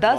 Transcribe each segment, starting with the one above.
10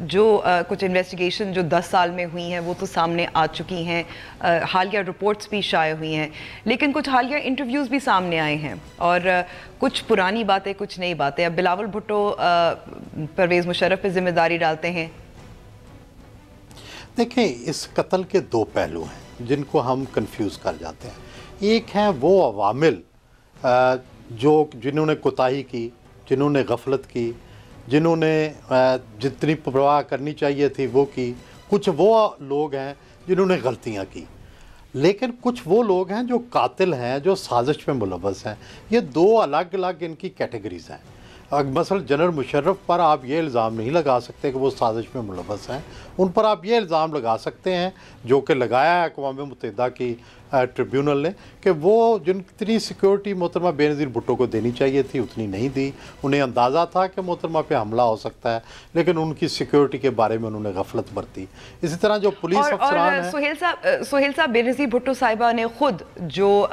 جو کچھ انویسٹیگیشن جو 10 سال میں ہوئی ہیں وہ تو سامنے آ چکی ہیں, حالیہ رپورٹس بھی شائع ہوئی ہیں, لیکن کچھ حالیہ انٹرویوز بھی سامنے آئے ہیں اور کچھ پرانی باتیں کچھ نئی باتیں. اب بلاول بھٹو پرویز مشرف پہ ذمہ داری ڈالتے ہیں. دیکھیں, اس قتل کے دو پہلو ہیں جن کو ہم کنفیوز کر جاتے ہیں. ایک ہیں وہ عوامل جنہوں نے کوتاہی کی, جنہوں نے غفلت کی, جنہوں نے جتنی پرواہ کرنی چاہیے تھی وہ کی. کچھ وہ لوگ ہیں جنہوں نے غلطیاں کی, لیکن کچھ وہ لوگ ہیں جو قاتل ہیں, جو سازش میں ملوث ہیں. یہ دو الگ الگ ان کی کیٹیگریز ہیں. مثلا جنرل مشرف پر آپ یہ الزام نہیں لگا سکتے کہ وہ سازش میں ملوث ہیں. ان پر آپ یہ الزام لگا سکتے ہیں, جو کہ لگایا ہے اقوام متحدہ کی ٹریبیونل نے, کہ وہ جتنی سیکیورٹی محترمہ بے نظیر بھٹو کو دینی چاہیے تھی اتنی نہیں دی. انہیں اندازہ تھا کہ محترمہ پہ حملہ ہو سکتا ہے, لیکن ان کی سیکیورٹی کے بارے میں انہوں نے غفلت برتی. اسی طرح جو پولیس افسران ہیں, سہیل صاحب, بے نظیر بھٹو صاحبہ نے خود جو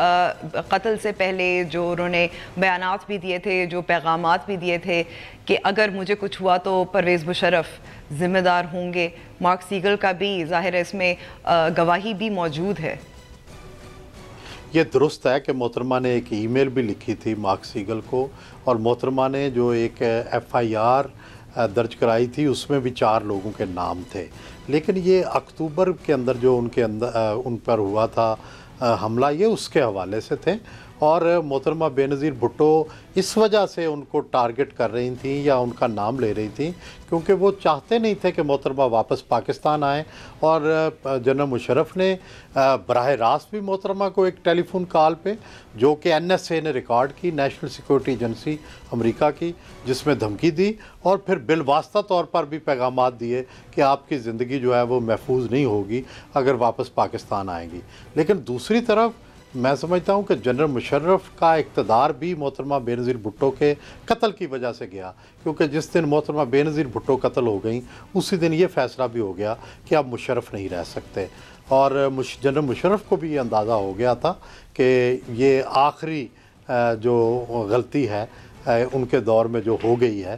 قتل سے پہلے جو انہوں نے بیانات بھی دیے تھے, جو پیغامات بھی دیے تھے کہ اگر مجھے کچھ ہوا تو پرویز مشرف ذمہ دار ہوں گے. مارک سیگل کا بھی ظاہر ہے اس میں گواہی بھی موجود ہے. یہ درست ہے کہ محترمہ نے ایک ای میل بھی لکھی تھی مارک سیگل کو, اور محترمہ نے جو ایک FIR درج کرائی تھی اس میں بھی 4 لوگوں کے نام تھے. لیکن یہ اکتوبر کے اندر جو ان پر ہوا تھا حملہ, یہ اس کے حوالے سے تھے. اور محترمہ بے نظیر بھٹو اس وجہ سے ان کو ٹارگٹ کر رہی تھیں یا ان کا نام لے رہی تھیں کیونکہ وہ چاہتے نہیں تھے کہ محترمہ واپس پاکستان آئیں. اور جنرل مشرف نے براہ راست بھی محترمہ کو ایک ٹیلی فون کال پہ, جو کہ NSA نے ریکارڈ کی, نیشنل سیکورٹی ایجنسی امریکہ کی, جس میں دھمکی دی اور پھر بالواسطہ طور پر بھی پیغامات دیے کہ آپ کی زندگی جو ہے وہ محفوظ نہیں ہوگی اگر واپس پاکستان آئیں گی. لیکن دوسری طرف میں سمجھتا ہوں کہ جنرل مشرف کا اقتدار بھی محترمہ بے نظیر بھٹو کے قتل کی وجہ سے گیا, کیونکہ جس دن محترمہ بے نظیر بھٹو قتل ہو گئیں اسی دن یہ فیصلہ بھی ہو گیا کہ اب مشرف نہیں رہ سکتے. اور جنرل مشرف کو بھی یہ اندازہ ہو گیا تھا کہ یہ آخری جو غلطی ہے ان کے دور میں جو ہو گئی ہے,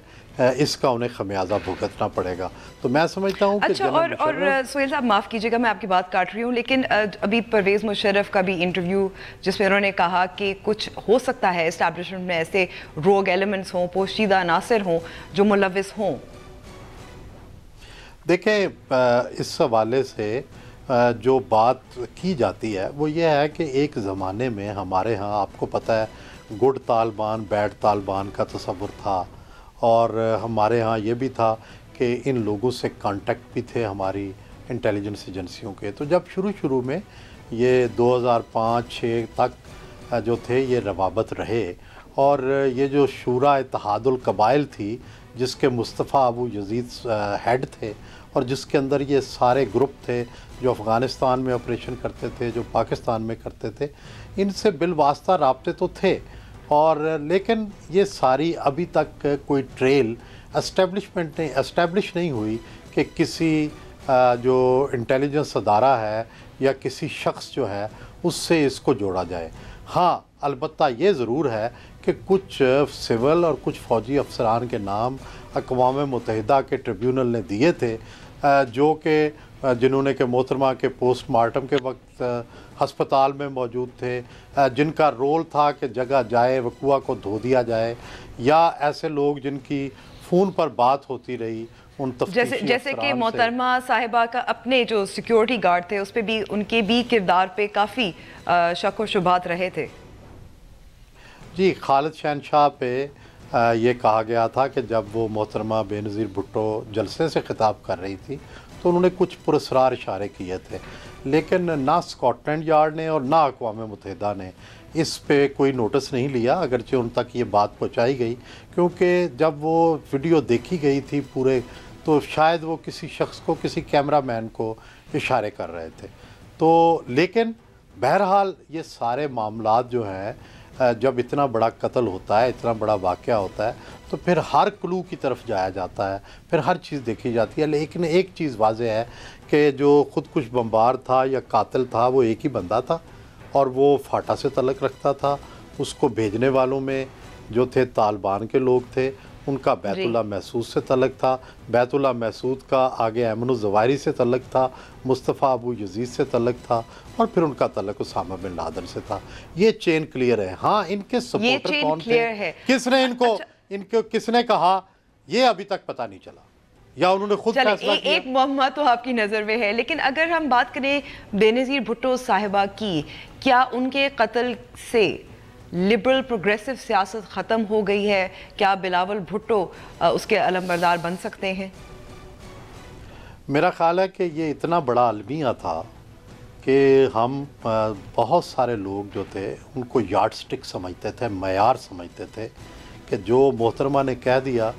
اس کا انہیں خمیازہ بھگتنا پڑے گا. تو میں سمجھتا ہوں کہ اچھا, اور سہیل صاحب معاف کیجیے گا میں آپ کی بات کاٹ رہی ہوں, لیکن ابھی پرویز مشرف کا بھی انٹرویو جس میں انہوں نے کہا کہ کچھ ہو سکتا ہے اسٹیبلشمنٹ میں ایسے روگ ایلیمنٹس ہوں, پوشیدہ عناصر ہوں جو ملوث ہوں. دیکھیں, اس حوالے سے جو بات کی جاتی ہے وہ یہ ہے کہ ایک زمانے میں ہمارے ہاں, آپ کو پتہ ہے, گڈ طالبان بیڈ طالبان کا تصور تھا, اور ہمارے ہاں یہ بھی تھا کہ ان لوگوں سے کانٹیکٹ بھی تھے ہماری انٹیلیجنس ایجنسیوں کے. تو جب شروع میں یہ 2005-06 تک جو تھے یہ روابط رہے, اور یہ جو شورا اتحاد القبائل تھی جس کے مصطفیٰ ابو یزید ہیڈ تھے, اور جس کے اندر یہ سارے گروپ تھے جو افغانستان میں آپریشن کرتے تھے, جو پاکستان میں کرتے تھے, ان سے بالواسطہ رابطے تو تھے. اور لیکن یہ ساری ابھی تک کوئی ٹریل اسٹیبلش نہیں ہوئی کہ کسی جو انٹیلیجنس ادارہ ہے یا کسی شخص جو ہے اس سے اس کو جوڑا جائے. ہاں, البتہ یہ ضرور ہے کہ کچھ سول اور کچھ فوجی افسران کے نام اقوام متحدہ کے ٹریبیونل نے دیے تھے, جو کہ جنہوں نے کہ محترمہ کے پوسٹ مارٹم کے وقت ہسپتال میں موجود تھے, جن کا رول تھا کہ جگہ جائے وقوع کو دھو دیا جائے, یا ایسے لوگ جن کی فون پر بات ہوتی رہی ان تفتیشی جیسے کہ محترمہ صاحبہ کا اپنے جو سیکیورٹی گارڈ تھے اس پہ بھی ان کے بھی کردار پہ کافی شک و شبہات رہے تھے. جی, خالد شہنشاہ پہ یہ کہا گیا تھا کہ جب وہ محترمہ بے نظیر بھٹو جلسے سے خطاب کر رہی تھی تو انہوں نے کچھ پراسرار اشارے کیے تھے, لیکن نہ اسکاٹ لینڈ یارڈ نے اور نہ اقوام متحدہ نے اس پہ کوئی نوٹس نہیں لیا, اگرچہ ان تک یہ بات پہنچائی گئی, کیونکہ جب وہ ویڈیو دیکھی گئی تھی پورے, تو شاید وہ کسی شخص کو, کسی کیمرہ مین کو اشارے کر رہے تھے. تو لیکن بہرحال یہ سارے معاملات جو ہیں, جب اتنا بڑا قتل ہوتا ہے, اتنا بڑا واقعہ ہوتا ہے, تو پھر ہر کلو کی طرف جایا جاتا ہے, پھر ہر چیز دیکھی جاتی ہے. لیکن ایک چیز واضح ہے کہ جو خودکش بمبار تھا یا قاتل تھا وہ ایک ہی بندہ تھا, اور وہ فاٹا سے تعلق رکھتا تھا. اس کو بھیجنے والوں میں جو تھے طالبان کے لوگ تھے, ان کا بیت اللہ محسود سے تعلق تھا، بیت اللہ محسود کا آگے ایمن الزوائری سے تعلق تھا، مصطفیٰ ابو یزید سے تعلق تھا، اور پھر ان کا تعلق اسامہ بن لادن سے تھا۔ یہ چین کلیئر ہے۔ ہاں ان کے سپورٹر کون تھے، کس نے ان کو کس نے کہا، یہ ابھی تک پتہ نہیں چلا، یا انہوں نے خود فیصلہ کیا۔ ایک معمہ تو آپ کی نظر میں ہے، لیکن اگر ہم بات کریں بے نظیر بھٹو صاحبہ کی، کیا ان کے قتل سے لبرل پروگریسو سیاست ختم ہو گئی ہے؟ کیا بلاول بھٹو اس کے علمبردار بن سکتے ہیں؟ میرا خیال ہے کہ یہ اتنا بڑا المیہ تھا کہ ہم بہت سارے لوگ جو تھے ان کو یارڈ سٹک سمجھتے تھے، معیار سمجھتے تھے کہ جو محترمہ نے کہہ دیا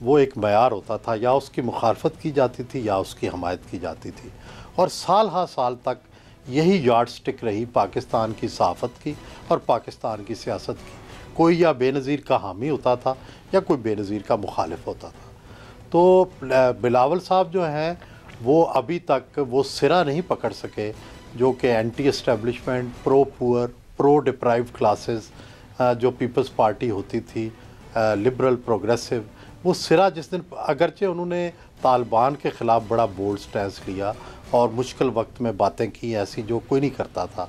وہ ایک معیار ہوتا تھا، یا اس کی مخالفت کی جاتی تھی یا اس کی حمایت کی جاتی تھی، اور سال ہا سال تک یہی یارڈ سٹک رہی پاکستان کی صحافت کی اور پاکستان کی سیاست کی۔ کوئی یا بے نظیر کا حامی ہوتا تھا یا کوئی بے نظیر کا مخالف ہوتا تھا۔ تو بلاول صاحب جو ہیں وہ ابھی تک وہ سرا نہیں پکڑ سکے جو کہ اینٹی اسٹیبلشمنٹ، پرو پور، پرو ڈپرائیوڈ کلاسز جو پیپلز پارٹی ہوتی تھی، لبرل پروگریسو، وہ سرا جس دن، اگرچہ انہوں نے طالبان کے خلاف بڑا بولڈ سٹینس لیا اور مشکل وقت میں باتیں کی ایسی جو کوئی نہیں کرتا تھا،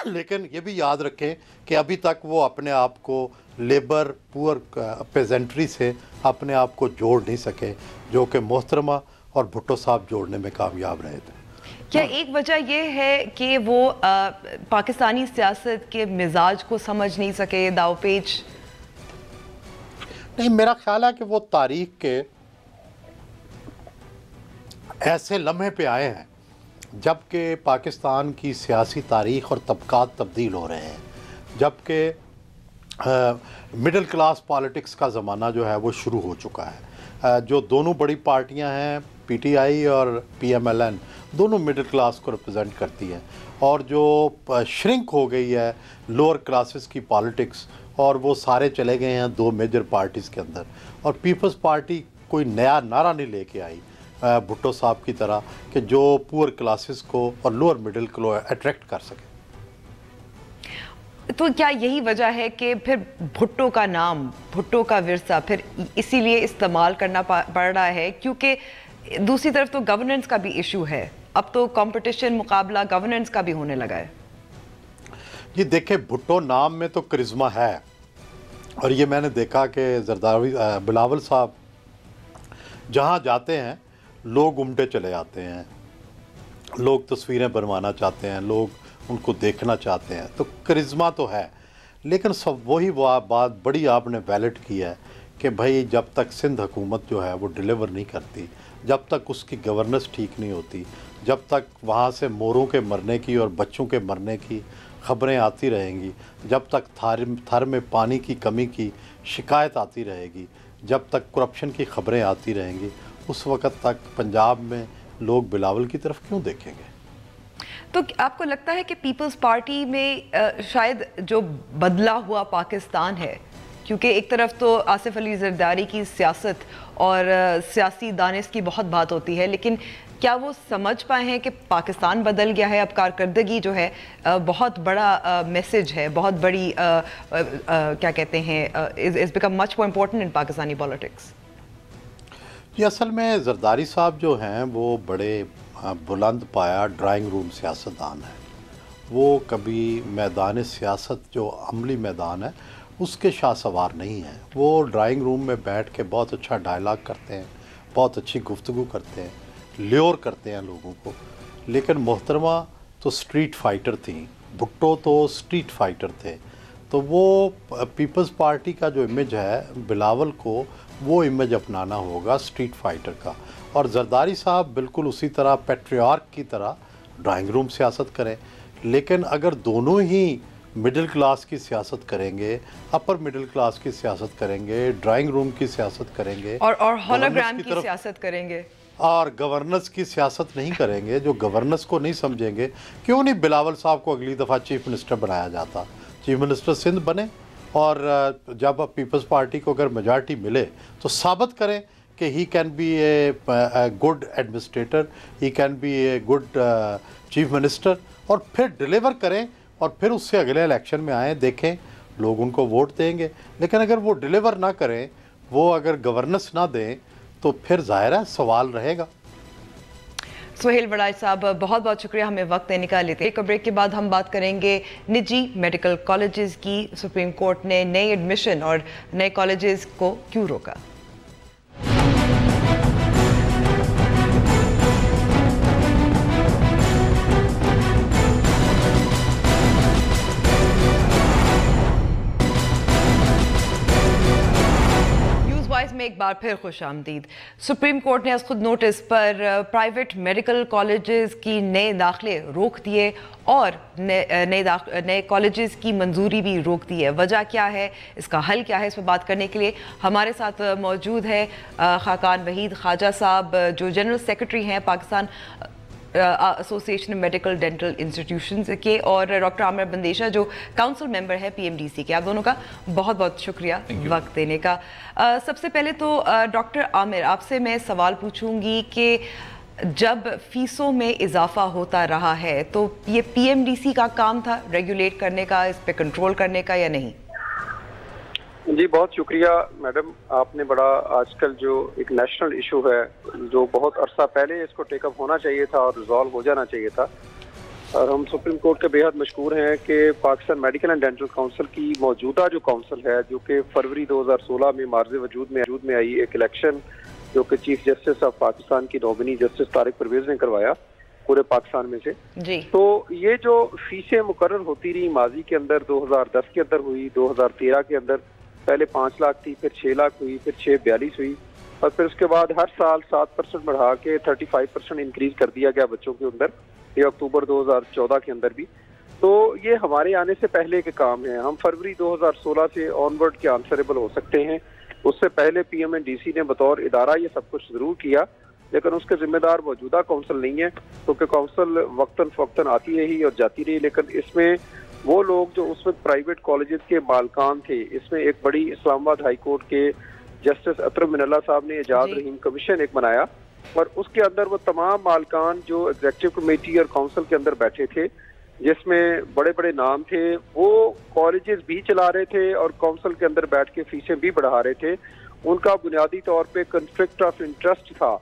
لیکن یہ بھی یاد رکھیں کہ ابھی تک وہ اپنے آپ کو لیبر پور پیزنٹری سے اپنے آپ کو جوڑ نہیں سکے جو کہ محترمہ اور بھٹو صاحب جوڑنے میں کامیاب رہے تھے۔ کیا ایک وجہ یہ ہے کہ وہ پاکستانی سیاست کے مزاج کو سمجھ نہیں سکے، داو پیچ؟ نہیں، میرا خیال ہے کہ وہ تاریخ کے ایسے لمحے پہ آئے ہیں جب کہ پاکستان کی سیاسی تاریخ اور طبقات تبدیل ہو رہے ہیں، جب کہ مڈل کلاس پالیٹکس کا زمانہ جو ہے وہ شروع ہو چکا ہے۔ جو دونوں بڑی پارٹیاں ہیں، پی ٹی آئی اور پی ایم ایل این، دونوں مڈل کلاس کو ریپرزینٹ کرتی ہیں، اور جو شرنک ہو گئی ہے لوور کلاسز کی پالیٹکس، اور وہ سارے چلے گئے ہیں دو میجر پارٹیز کے اندر، اور پیپلز پارٹی کوئی نیا نعرہ نہیں لے کے آئی بھٹو صاحب کی طرح کہ جو پور کلاسز کو اور لوور مڈل کو اٹریکٹ کر سکے۔ تو کیا یہی وجہ ہے کہ پھر بھٹو کا نام، بھٹو کا ورثہ پھر اسی لیے استعمال کرنا پڑ رہا ہے؟ کیونکہ دوسری طرف تو گورننس کا بھی ایشو ہے، اب تو کمپٹیشن، مقابلہ گورننس کا بھی ہونے لگا ہے۔ یہ دیکھیں، بھٹو نام میں تو کرزما ہے، اور یہ میں نے دیکھا کہ زرداری بلاول صاحب جہاں جاتے ہیں لوگ امٹے چلے آتے ہیں، لوگ تصویریں بنوانا چاہتے ہیں، لوگ ان کو دیکھنا چاہتے ہیں، تو کرزما تو ہے، لیکن سب وہی بات بڑی آپ نے ویلڈ کی ہے کہ بھائی جب تک سندھ حکومت جو ہے وہ ڈیلیور نہیں کرتی، جب تک اس کی گورننس ٹھیک نہیں ہوتی، جب تک وہاں سے موروں کے مرنے کی اور بچوں کے مرنے کی خبریں آتی رہیں گی، جب تک تھر میں پانی کی کمی کی شکایت آتی رہے گی، جب تک کرپشن کی خبریں آتی رہیں گی، اس وقت تک پنجاب میں لوگ بلاول کی طرف کیوں دیکھیں گے؟ تو آپ کو لگتا ہے کہ پیپلز پارٹی میں شاید جو بدلا ہوا پاکستان ہے، کیونکہ ایک طرف تو آصف علی زرداری کی سیاست اور سیاسی دانش کی بہت بات ہوتی ہے، لیکن کیا وہ سمجھ پائے ہیں کہ پاکستان بدل گیا ہے؟ اب کارکردگی جو ہے بہت بڑا میسج ہے، بہت بڑی کیا کہتے ہیں، it's become much more important in Pakistani politics. یہ اصل میں زرداری صاحب جو ہیں وہ بڑے بلند پایا ڈرائنگ روم سیاستدان ہیں، وہ کبھی میدان سیاست جو عملی میدان ہے اس کے شاہ سوار نہیں ہیں، وہ ڈرائنگ روم میں بیٹھ کے بہت اچھا ڈائلاگ کرتے ہیں، بہت اچھی گفتگو کرتے ہیں، لیور کرتے ہیں لوگوں کو، لیکن محترمہ تو سٹریٹ فائٹر تھیں، بھٹو تو سٹریٹ فائٹر تھے، تو وہ پیپلز پارٹی کا جو امیج ہے بلاول کو وہ امیج اپنانا ہوگا سٹریٹ فائٹر کا، اور زرداری صاحب بالکل اسی طرح پیٹریارک کی طرح ڈرائنگ روم سیاست کریں، لیکن اگر دونوں ہی مڈل کلاس کی سیاست کریں گے، اپر مڈل کلاس کی سیاست کریں گے، ڈرائنگ روم کی سیاست کریں گے، اور ہولوگرام کی سیاست کریں گے، اور گورننس کی سیاست نہیں کریں گے، جو گورننس کو نہیں سمجھیں گے، کیوں نہیں بلاول صاحب کو اگلی دفعہ چیف منسٹر بنایا جاتا؟ چیف منسٹر سندھ بنے، اور جب پیپلز پارٹی کو اگر میجارٹی ملے تو ثابت کریں کہ he can be a good administrator, he can be a good chief minister, اور پھر ڈیلیور کریں، اور پھر اس سے اگلے الیکشن میں آئیں، دیکھیں لوگ ان کو ووٹ دیں گے۔ لیکن اگر وہ ڈیلیور نہ کریں، وہ اگر گورننس نہ دیں تو پھر ظاہر ہے سوال رہے گا۔ سہیل وڑاج صاحب بہت بہت شکریہ ہمیں وقت دینے کا لیتے ہیں۔ ایک بریک کے بعد ہم بات کریں گے نجی میڈیکل کالجز کی۔ سپریم کورٹ نے نئے ایڈمیشن اور نئے کالجز کو کیوں روکا؟ میں ایک بار پھر خوش آمدید۔ سپریم کورٹ نے از خود نوٹس پر پرائیویٹ میڈیکل کالجز کی نئے داخلے روک دیے اور نئے کالجز کی منظوری بھی روک دی ہے۔ وجہ کیا ہے، اس کا حل کیا ہے، اس پر بات کرنے کے لیے ہمارے ساتھ موجود ہے خاقان وحید خواجہ صاحب جو جنرل سیکرٹری ہیں پاکستان ایسوسی ایشن میڈیکل ڈینٹل انسٹیٹیوشنز کے، اور ڈاکٹر عامر بندیشہ جو کاؤنسل ممبر ہے پی ایم ڈی سی کے۔ آپ دونوں کا بہت بہت شکریہ وقت دینے کا۔ سب سے پہلے تو ڈاکٹر عامر آپ سے میں سوال پوچھوں گی کہ جب فیسوں میں اضافہ ہوتا رہا ہے تو یہ پی ایم ڈی سی کا کام تھا ریگولیٹ کرنے کا، اس پہ کنٹرول کرنے کا، یا نہیں؟ جی بہت شکریہ میڈم، آپ نے بڑا آج کل جو ایک نیشنل ایشو ہے جو بہت عرصہ پہلے اس کو ٹیک اپ ہونا چاہیے تھا اور ریزالو ہو جانا چاہیے تھا، اور ہم سپریم کورٹ کے بے حد مشکور ہیں کہ Pakistan medical and dental council کی موجودہ جو کونسل ہے جو کہ فروری 2016 میں مارز وجود میں آئی ایک الیکشن جو کہ چیف جسٹس آف پاکستان کی نومنی جسٹس طارق پرویز نے کروایا پورے پاکستان میں سے جی، تو یہ جو فیسیں مقرر ہوتی رہی ماضی کے اندر 2010 کے اندر ہوئی، 2013 کے اندر پہلے 5 لاکھ تھی، پھر 6 لاکھ ہوئی، پھر 642 ہوئی، اور پھر اس کے بعد ہر سال 7% بڑھا کے 35% انکریز کر دیا گیا بچوں کے اندر، یہ اکتوبر 2014 کے اندر بھی۔ تو یہ ہمارے آنے سے پہلے کے کام ہیں، ہم فروری 2016 سے آن ورڈ کے آنسریبل ہو سکتے ہیں۔ اس سے پہلے P M N D C نے بطور ادارہ یہ سب کچھ ضرور کیا، لیکن اس کے ذمہ دار موجودہ کونسل نہیں ہے، کیونکہ کونسل وقتاً فوقتاً آتی رہی اور جاتی رہی، لیکن اس میں وہ لوگ جو اس وقت پرائیویٹ کالجز کے مالکان تھے، اس میں ایک بڑی اسلام آباد ہائی کورٹ کے جسٹس اطرب من اللہ صاحب نے اعجاز رحیم کمیشن ایک بنایا، اور اس کے اندر وہ تمام مالکان جو ایگزیکٹو کمیٹی اور کونسل کے اندر بیٹھے تھے جس میں بڑے بڑے نام تھے، وہ کالجز بھی چلا رہے تھے اور کونسل کے اندر بیٹھ کے فیسیں بھی بڑھا رہے تھے۔ ان کا بنیادی طور پہ کنفلکٹ آف انٹرسٹ تھا،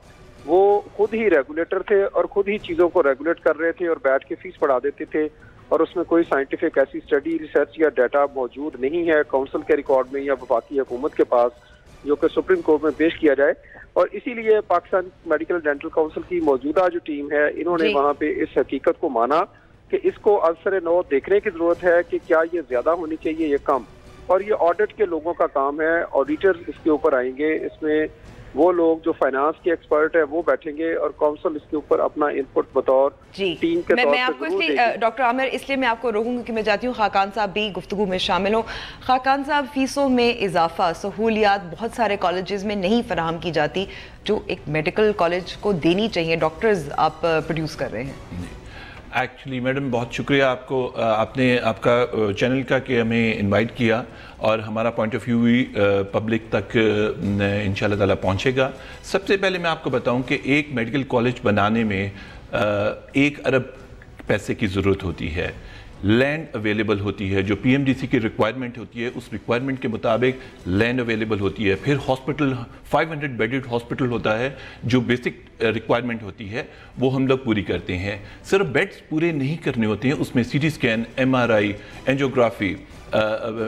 وہ خود ہی ریگولیٹر تھے اور خود ہی چیزوں کو ریگولیٹ کر رہے تھے اور بیٹھ کے فیس بڑھا دیتے تھے، اور اس میں کوئی سائنٹیفک ایسی اسٹڈی ریسرچ یا ڈیٹا موجود نہیں ہے کونسل کے ریکارڈ میں یا وفاقی حکومت کے پاس جو کہ سپریم کورٹ میں پیش کیا جائے۔ اور اسی لیے پاکستان میڈیکل ڈینٹل کونسل کی موجودہ جو ٹیم ہے انہوں نے وہاں پہ اس حقیقت کو مانا کہ اس کو ازسر نو دیکھنے کی ضرورت ہے کہ کیا یہ زیادہ ہونی چاہیے یہ کم، اور یہ آڈٹ کے لوگوں کا کام ہے، آڈیٹر اس کے اوپر آئیں گے، اس میں وہ لوگ جو فائنانس کے ایکسپرٹ ہیں وہ بیٹھیں گے اور کونسل اس کے اوپر اپنا انپٹ بطور ٹیم کے طور میں آپ کو اس لیے ڈاکٹر عامر اس لیے میں آپ کو روکوں گی کہ میں چاہتی ہوں خاقان صاحب بھی گفتگو میں شامل ہوں۔ خاقان صاحب، فیسوں میں اضافہ، سہولیات بہت سارے کالجز میں نہیں فراہم کی جاتی جو ایک میڈیکل کالج کو دینی چاہیے، ڈاکٹرز آپ پروڈیوس کر رہے ہیں۔ ایکچولی میڈم بہت شکریہ آپ کو، آپ نے آپ کا چینل کا کہ ہمیں انوائٹ کیا اور ہمارا پوائنٹ آف ویو بھی پبلک تک انشاءاللہ تعالیٰ پہنچے گا۔ سب سے پہلے میں آپ کو بتاؤں کہ ایک میڈیکل کالج بنانے میں 1 ارب پیسے کی ضرورت ہوتی ہے، لینڈ اویلیبل ہوتی ہے، جو پی ایم ڈی سی کی ریکوائرمنٹ ہوتی ہے اس ریکوائرمنٹ کے مطابق لینڈ اویلیبل ہوتی ہے، پھر ہاسپٹل 500 بیڈڈ ہاسپٹل ہوتا ہے جو بیسک ریکوائرمنٹ ہوتی ہے وہ ہم لوگ پوری کرتے ہیں۔ صرف بیڈز پورے نہیں کرنے ہوتے ہیں، اس میں C T scan, M R I, angiography,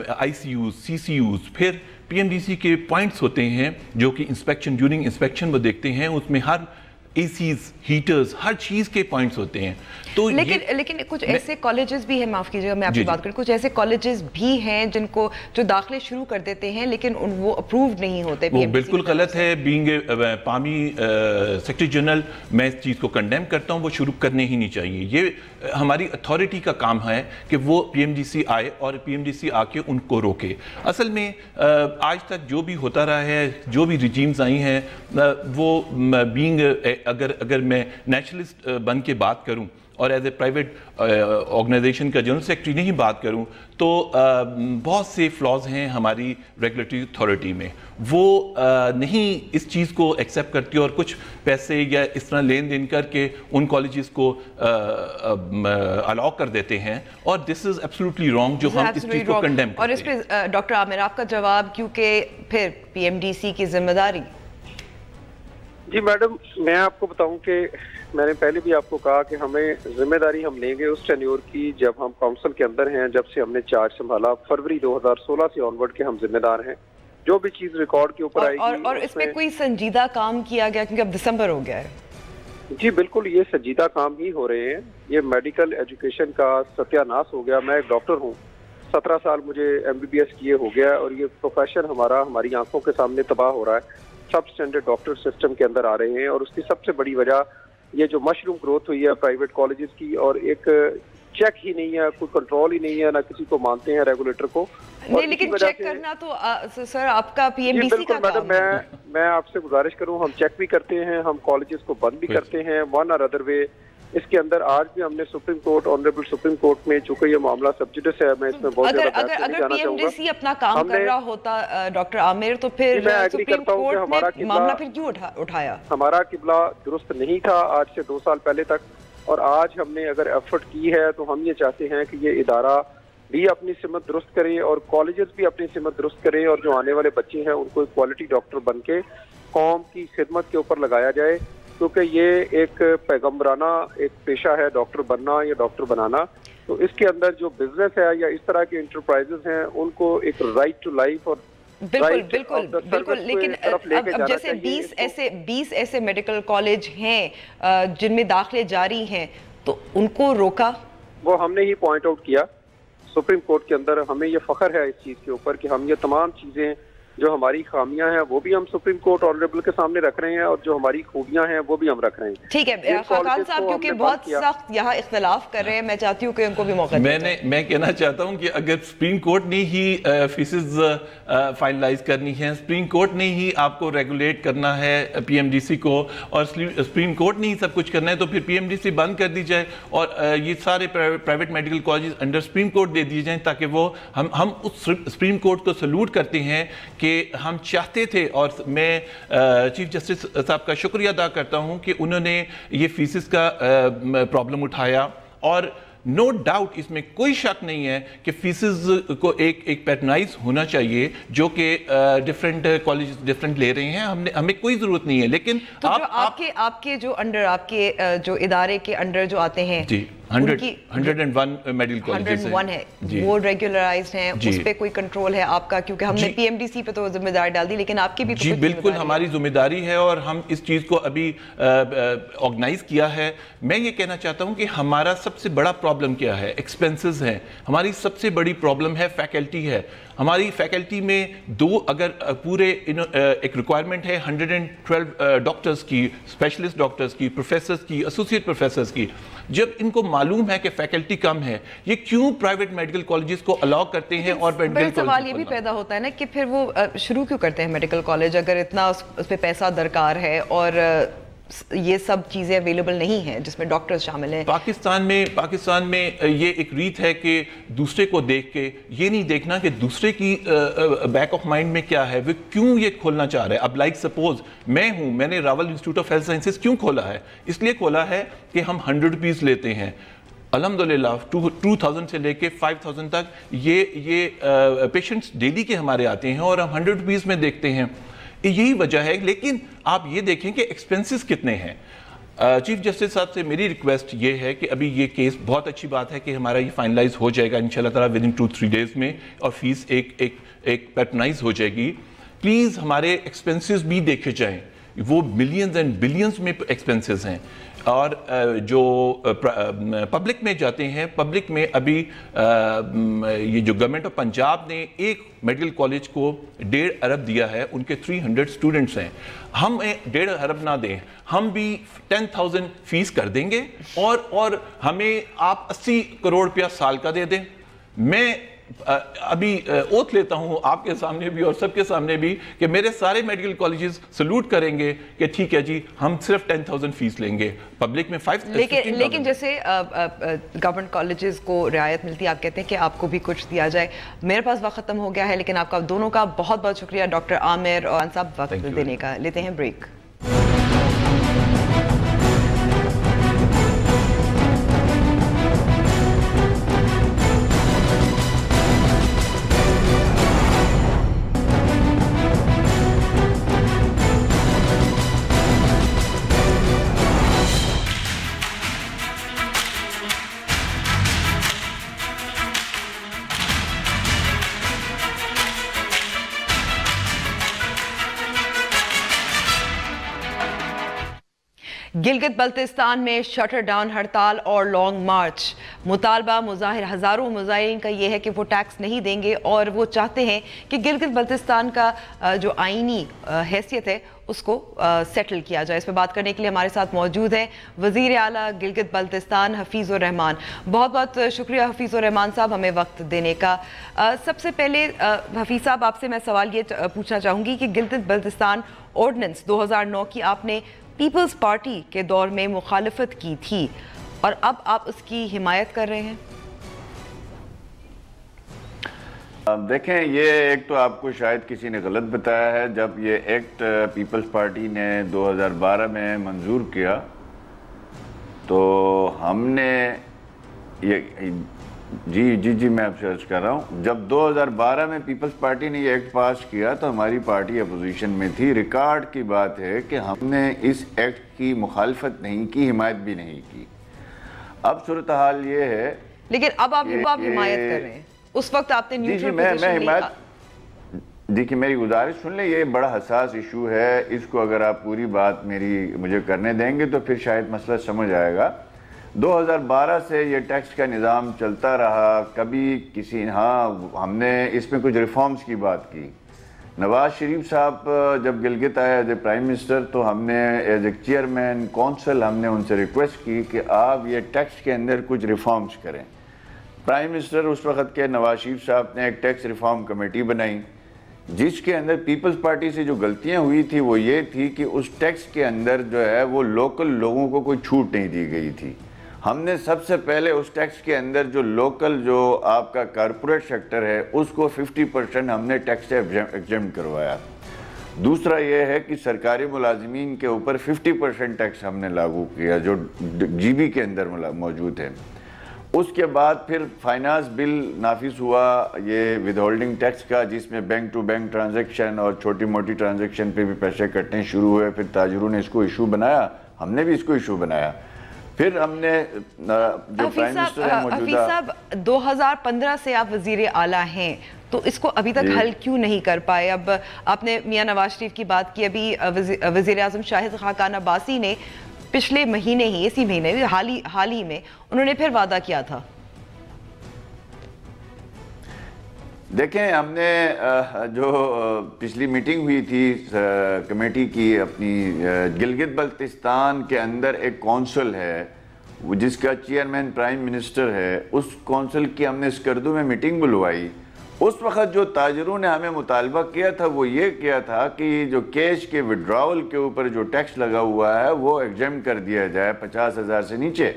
I C Us, C C Us, پھر پی ایم ڈی سی کے پوائنٹس ہوتے ہیں جو کہ انسپیکشن، ڈیورنگ انسپیکشن وہ دیکھتے ہیں، اس میں ہر اے سیز، ہیٹرز، ہر چیز کے پوائنٹس ہوتے ہیں۔ تو لیکن کچھ ایسے کالجز بھی ہیں، معاف کیجیے گا میں آپ کی بات کروں، کچھ ایسے کالجز بھی ہیں جن کو جو داخلے شروع کر دیتے ہیں لیکن وہ اپرووڈ نہیں ہوتے۔ وہ بالکل غلط ہے، بینگ پامی سیکرٹری جنرل میں اس چیز کو کنڈیم کرتا ہوں، وہ شروع کرنے ہی نہیں چاہیے۔ یہ ہماری اتھارٹی کا کام ہے کہ وہ پی ایم ڈی سی آئے اور پی ایم ڈی سی آ کے ان کو روکے۔ اصل میں آج تک جو بھی ہوتا رہا ہے، جو بھی ریجیمز آئی ہیں، وہ بینگ اگر میں نیشنلسٹ بن کے بات کروں اور ایز اے پرائیویٹ آرگنائزیشن کا جنرل سیکرٹری نہیں بات کروں تو بہت سے فلاز ہیں ہماری ریگولیٹری اتھارٹی میں. وہ نہیں اس چیز کو ایکسیپٹ کرتی اور کچھ پیسے یا اس طرح لین دین کر کے ان کالجز کو الاؤ کر دیتے ہیں, اور دس از ایبسولوٹلی رانگ جو ہم اس چیز کو کنڈیم کرتے ہیں. اور اس پہ ڈاکٹر عامر آپ کا جواب, کیونکہ پھر پی ایم ڈی سی کی ذمہ داری. جی میڈم, میں آپ کو بتاؤں کہ میں نے پہلے بھی آپ کو کہا کہ ہمیں ذمہ داری ہم لیں گے اس ٹینیور کی جب ہم کاؤنسل کے اندر ہیں, جب سے ہم نے چارج سنبھالا فروری 2016 سے آن ورڈ کے ہم ذمہ دار ہیں. جو بھی چیز ریکارڈ کے اوپر آئے گی اور اس میں کوئی سنجیدہ کام کیا گیا, کیونکہ اب دسمبر ہو گیا ہے. جی بالکل, یہ سنجیدہ کام ہی ہو رہے ہیں. یہ میڈیکل ایجوکیشن کا ستیہ ناش ہو گیا. میں ایک ڈاکٹر ہوں, 17 سال مجھے MBBS کیے ہو گیا, اور یہ پروفیشن ہماری آنکھوں کے سامنے تباہ ہو رہا ہے. سب اسٹینڈرڈ ڈاکٹر سسٹم کے اندر آ رہے ہیں, اور اس کی سب سے بڑی وجہ یہ جو مشروم گروتھ ہوئی ہے پرائیویٹ کالجز کی, اور ایک چیک ہی نہیں ہے, کوئی کنٹرول ہی نہیں ہے, نہ کسی کو مانتے ہیں ریگولیٹر کو. نہیں, لیکن چیک کرنا تو سر آپ کا پی ایم ڈی سی کا کام ہے. میں آپ سے گزارش کروں, ہم چیک بھی کرتے ہیں, ہم کالجز کو بند بھی کرتے ہیں ون اور ادر وے. اس کے اندر آج بھی ہم نے supreme court, honourable supreme court میں, چونکہ یہ معاملہ سبجیڈس ہے, میں اس میں بہت زیادہ بحث نہیں جانا اگر پی ایم چاہوں ڈی گا. سی اپنا کام کر رہا ہوتا ڈاکٹر عامر, تو پھر سپریم کورٹ نے معاملہ پھر کیوں اٹھایا؟ ہمارا قبلہ درست نہیں تھا آج سے 2 سال پہلے تک, اور آج ہم نے اگر ایفرٹ کی ہے تو ہم یہ چاہتے ہیں کہ یہ ادارہ بھی اپنی سمت درست کرے اور کالجز بھی اپنی سمت درست کرے, اور جو آنے والے بچے ہیں ان کو ایک کوالٹی ڈاکٹر بن کے قوم کی خدمت کے اوپر لگایا جائے. کیونکہ یہ ایک پیغمبرانہ ایک پیشہ ہے ڈاکٹر بننا یا ڈاکٹر بنانا. تو اس کے اندر جو بزنس ہے یا اس طرح کے انٹرپرائزز ہیں ان کو ایک رائٹ ٹو لائف اور بالکل, لیکن اب جیسے 20 ایسے میڈیکل کالج ہیں جن میں داخلے جاری ہیں, تو ان کو روکا. وہ ہم نے ہی پوائنٹ آؤٹ کیا سپریم کورٹ کے اندر. ہمیں یہ فخر ہے اس چیز کے اوپر کہ ہم یہ تمام چیزیں جو ہماری خامیاں ہیں وہ بھی ہم سپریم کورٹ آنریبل کے سامنے رکھ رہے ہیں, اور جو ہماری خوبیاں ہیں وہ بھی ہم رکھ رہے ہیں. ٹھیک ہے خاقان صاحب, کیونکہ بہت سخت یہاں اختلاف کر رہے ہیں, میں چاہتی ہوں کہ ان کو بھی موقع دیں. میں کہنا چاہتا ہوں کہ اگر سپریم کورٹ نے ہی فیسز فائنلائز کرنی ہے, سپریم کورٹ نے ہی آپ کو ریگولیٹ کرنا ہے پی ایم ڈی سی کو, اور سپریم کورٹ نے ہی سب کچھ کرنا ہے, تو پھر پی ایم ڈی سی بند کر دی جائے اور یہ سارے private medical colleges under supreme court دے دیے جائیں, تاکہ وہ ہم اس سپریم کورٹ کو سلوٹ کرتے ہیں کہ ہم چاہتے تھے. اور میں چیف جسٹس صاحب کا شکریہ ادا کرتا ہوں کہ انہوں نے یہ فیسز کا پرابلم اٹھایا, اور نو ڈاؤٹ اس میں کوئی شک نہیں ہے کہ فیسز کو ایک پیٹرنائز ہونا چاہیے, جو کہ ڈیفرنٹ کالج ڈیفرنٹ لے رہے ہیں, ہمیں کوئی ضرورت نہیں ہے. لیکن آپ کے جو انڈر, آپ کے جو ادارے کے انڈر جو آتے ہیں, جی 101 میڈیکل کالجز ہیں, وہ ریگولرائزڈ ہیں, اس پہ کوئی کنٹرول ہے آپ کا؟ کیونکہ ہم نے پی ایم ڈی سی پہ تو ذمہ داری ڈال دی, لیکن آپ کی بھی جی بالکل ہماری ذمہ داری ہے, اور ہم اس چیز کو ابھی آرگنائز کیا ہے. میں یہ کہنا چاہتا ہوں کہ ہمارا سب سے بڑا پرابلم کیا ہے, ایکسپینسز ہیں. ہماری سب سے بڑی پرابلم ہے فیکلٹی ہے. ہماری فیکلٹی میں اگر پورے ایک ریکوائرمنٹ ہے 112 ڈاکٹرز کی, اسپیشلسٹ ڈاکٹرز کی, پروفیسرز کی, ایسوسیٹ پروفیسرز کی. جب ان کو معلوم ہے کہ فیکلٹی کم ہے, یہ کیوں پرائیویٹ میڈیکل کالجز کو الاؤ کرتے ہیں؟ اور سوال یہ بھی پیدا ہوتا ہے نا کہ پھر وہ شروع کیوں کرتے ہیں میڈیکل کالج, اگر اتنا اس پہ پیسہ درکار ہے اور یہ سب چیزیں اویلیبل نہیں ہیں جس میں ڈاکٹرز شامل ہیں. پاکستان میں یہ ایک ریت ہے کہ دوسرے کو دیکھ کے یہ نہیں دیکھنا کہ دوسرے کی بیک آف مائنڈ میں کیا ہے, وہ کیوں یہ کھولنا چاہ رہے ہیں. اب لائک سپوز میں نے Rawal institute of health sciences کیوں کھولا ہے؟ اس لیے کھولا ہے کہ ہم 100 روپیز لیتے ہیں, الحمدللہ 2000 سے لے کے 5000 تک یہ پیشنٹس ڈیلی کے ہمارے آتے ہیں, اور ہم 100 روپیز میں دیکھتے ہیں. یہی وجہ ہے. لیکن آپ یہ دیکھیں کہ ایکسپینسز کتنے ہیں. چیف جسٹس صاحب سے میری ریکویسٹ یہ ہے کہ ابھی یہ کیس, بہت اچھی بات ہے کہ ہمارا یہ فائنلائز ہو جائے گا انشاءاللہ تعالیٰ ودن 2-3 ڈیز میں, اور فیس ایک پیٹرنائز ہو جائے گی. پلیز ہمارے ایکسپینسز بھی دیکھے جائیں, وہ ملینز اینڈ بلینز میں ایکسپینسز ہیں. اور جو پبلک میں جاتے ہیں, پبلک میں ابھی یہ جو گورنمنٹ آف پنجاب نے ایک میڈیکل کالج کو 1.5 ارب دیا ہے, ان کے 300 اسٹوڈنٹس ہیں. ہم 1.5 ارب نہ دیں, ہم بھی 10,000 فیس کر دیں گے, اور ہمیں آپ 80 کروڑ روپیہ سال کا دے دیں. میں ابھی اوتھ لیتا ہوں آپ کے سامنے بھی اور سب کے سامنے بھی کہ میرے سارے میڈیکل کالجز سلوٹ کریں گے کہ ٹھیک ہے جی ہم صرف 10,000 فیس لیں گے، پبلک میں 5,000. لیکن جیسے گورنمنٹ کالجز کو رعایت ملتی ہے، آپ کہتے ہیں کہ آپ کو بھی کچھ دیا جائے. میرے پاس وقت ختم ہو گیا ہے، لیکن آپ کا دونوں کا بہت بہت شکریہ ڈاکٹر عامر اور صاحب وقت دینے کا. لیتے ہیں بریک. گلگت بلتستان میں شٹر ڈاؤن ہڑتال اور لانگ مارچ. مطالبہ ہزاروں مظاہرین کا یہ ہے کہ وہ ٹیکس نہیں دیں گے اور وہ چاہتے ہیں کہ گلگت بلتستان کا جو آئینی حیثیت ہے اس کو سیٹل کیا جائے. اس پہ بات کرنے کے لیے ہمارے ساتھ موجود ہیں وزیر اعلیٰ گلگت بلتستان حفیظ الرحمان. بہت بہت شکریہ حفیظ الرحمان صاحب ہمیں وقت دینے کا. سب سے پہلے حفیظ صاحب آپ سے میں سوال یہ پوچھنا چاہوں گی کہ گلگت بلتستان آرڈیننس 2009 کی آپ نے پیپلز پارٹی کے دور میں مخالفت کی تھی اور اب آپ اس کی حمایت کر رہے ہیں. دیکھیں یہ ایک تو آپ کو شاید کسی نے غلط بتایا ہے. جب یہ ایکٹ پیپلز پارٹی نے 2012 میں منظور کیا تو ہم نے یہ جی میں آپ سے عرض کر رہا ہوں، جب 2012 میں پیپلز پارٹی نے یہ ایکٹ پاس کیا تو ہماری پارٹی اپوزیشن میں تھی. ریکارڈ کی بات ہے کہ ہم نے اس ایکٹ کی مخالفت نہیں کی، حمایت بھی نہیں کی. اب صورتحال یہ ہے لیکن اب آپ حمایت کر رہے ہیں. اس وقت آپ نے نیوٹرل پوزیشن لی. دیکھیں میری گزارش سن لیں، یہ بڑا حساس ایشو ہے. اس کو اگر آپ پوری بات مجھے کرنے دیں گے تو پھر شاید مسئلہ سمجھ آئے گا. 2012 سے یہ ٹیکس کا نظام چلتا رہا. کبھی ہم نے اس میں کچھ ریفارمز کی بات کی. نواز شریف صاحب جب گلگت آئے ایز اے پرائم منسٹر تو ہم نے ایز اے چیئرمین کونسل ہم نے ان سے ریکویسٹ کی کہ آپ یہ ٹیکس کے اندر کچھ ریفارمز کریں. پرائم منسٹر اس وقت کے نواز شریف صاحب نے ایک ٹیکس ریفارم کمیٹی بنائی جس کے اندر پیپلز پارٹی سے جو غلطیاں ہوئی تھی وہ یہ تھی کہ اس ٹیکس کے اندر جو ہے وہ لوکل لوگوں کو کوئی چھوٹ نہیں دی گئی تھی. ہم نے سب سے پہلے اس ٹیکس کے اندر جو لوکل جو آپ کا کارپوریٹ سیکٹر ہے اس کو 50% ہم نے ٹیکس سے ایگزمپٹ کروایا. دوسرا یہ ہے کہ سرکاری ملازمین کے اوپر 50% ٹیکس ہم نے لاگو کیا جو جی بی کے اندر موجود ہے. اس کے بعد پھر فائنانس بل نافذ ہوا یہ ود ہولڈنگ ٹیکس کا، جس میں بینک ٹو بینک ٹرانزیکشن اور چھوٹی موٹی ٹرانزیکشن پہ بھی پیسے کٹنے شروع ہوئے. پھر تاجروں نے اس کو ایشو بنایا، ہم نے بھی اس کو ایشو بنایا. پھر ہم نے جو پرائم منسٹر ہیں موجودہ حفیظ صاحب 2015 سے آپ وزیر اعلیٰ ہیں تو اس کو ابھی تک حل کیوں نہیں کر پائے؟ اب آپ نے میاں نواز شریف کی بات کی، ابھی وزیر اعظم شاہد خاقان عباسی نے پچھلے مہینے ہی اسی مہینے حال ہی میں انہوں نے پھر وعدہ کیا تھا. دیکھیں ہم نے جو پچھلی میٹنگ ہوئی تھی کمیٹی کی اپنی گلگت بلتستان کے اندر ایک کونسل ہے جس کا چیئرمین پرائم منسٹر ہے. اس کونسل کی ہم نے اسکردو میں میٹنگ بلوائی. اس وقت جو تاجروں نے ہمیں مطالبہ کیا تھا وہ یہ کیا تھا کہ جو کیش کے وڈراول کے اوپر جو ٹیکس لگا ہوا ہے وہ ایگزمپٹ کر دیا جائے 50,000 سے نیچے.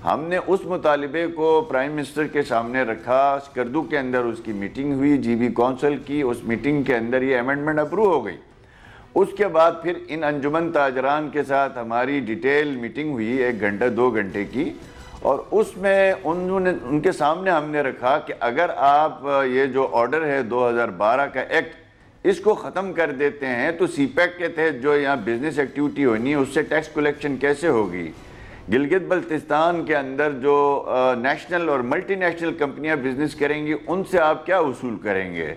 ہم نے اس مطالبے کو پرائم منسٹر کے سامنے رکھا. اسکردو کے اندر اس کی میٹنگ ہوئی جی بی کونسل کی. اس میٹنگ کے اندر یہ امینڈمنٹ اپروو ہو گئی. اس کے بعد پھر ان انجمن تاجران کے ساتھ ہماری ڈیٹیل میٹنگ ہوئی 1 گھنٹے 2 گھنٹے کی، اور اس میں ان کے سامنے ہم نے رکھا کہ اگر آپ یہ جو آرڈر ہے 2012 کا ایکٹ اس کو ختم کر دیتے ہیں تو سی پیک کے تحت جو یہاں بزنس ایکٹیویٹی ہونی ہے اس سے ٹیکس کلیکشن کیسے ہوگی؟ گلگت بلتستان کے اندر جو نیشنل اور ملٹی نیشنل کمپنیاں بزنس کریں گی ان سے آپ کیا وصول کریں گے؟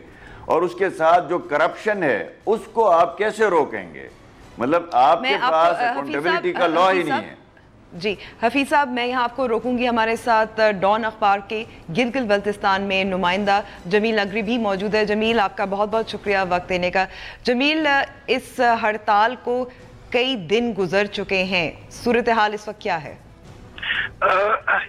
اور اس کے ساتھ جو کرپشن ہے اس کو آپ کیسے روکیں گے؟ مطلب آپ کے پاس اکاؤنٹیبلٹی کا لا ہی نہیں ہے. جی حفیظ صاحب میں یہاں آپ کو روکوں گی. ہمارے ساتھ ڈان اخبار کے گلگت بلتستان میں نمائندہ جمیل نگری بھی موجود ہے. جمیل آپ کا بہت بہت شکریہ وقت دینے کا. جمیل اس ہڑتال کو کئی دن گزر چکے ہیں، صورتحال اس وقت کیا ہے؟